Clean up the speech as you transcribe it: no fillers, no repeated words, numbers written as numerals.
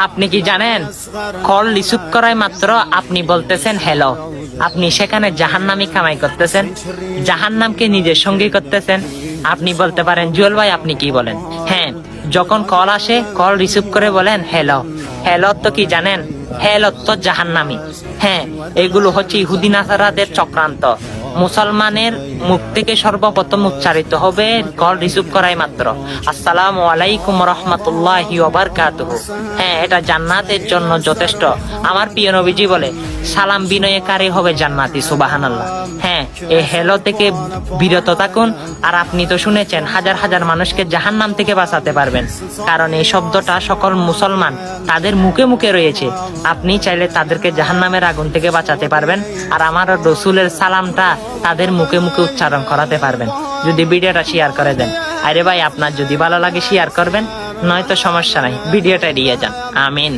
আপনি কি জানেন কল রিসিভ করায় মাত্র আপনি বলতেছেন হ্যালো, আপনি সেখানে জাহান্নামী কামাই করতেছেন, জাহান্নামকে নিজের সঙ্গী করতেছেন। আপনি বলতে পারেন জুয়েল ভাই আপনি কি বলেন? হ্যাঁ, যখন কল আসে কল রিসিভ করে বলেন হ্যালো। হ্যালো তো কি জানেন? হ্যালো তো জাহান্নামী। হ্যাঁ, এগুলো হচ্ছে ইহুদি নাসারাদের চক্রান্ত। মুসলমানের মুখ থেকে সর্বপ্রথম উচ্চারিত হবে কল রিসিভ করাই মাত্র আসসালামু আলাইকুম রহমতুল্লাহি ওয়া বারাকাতুহু। হ্যাঁ, এটা জান্নাতের জন্য যথেষ্ট। আমার প্রিয় নবীজি বলে সালাম বিনয়কারী হবে জান্নাতি। সুবহানাল্লাহ। হ্যাঁ, এই হ্যালো থেকে বিরত থাকুন। আর আপনি তো শুনেছেন হাজার হাজার মানুষকে জাহান্নাম থেকে বাঁচাতে পারবেন, কারণ এই শব্দটা সকল মুসলমান তাদের মুখে মুখে রয়েছে। আপনি চাইলে তাদেরকে জাহান্নামের আগুন থেকে বাঁচাতে পারবেন, আর আমার রসুলের সালামটা তাদের মুখে মুখে উচ্চারণ করাতে পারবেন যদি ভিডিওটা শেয়ার করে দেন। আরে ভাই, আপনার যদি ভালো লাগে শেয়ার করবেন, নয়তো সমস্যা নাই, ভিডিওটা এড়িয়ে যান। আমিন।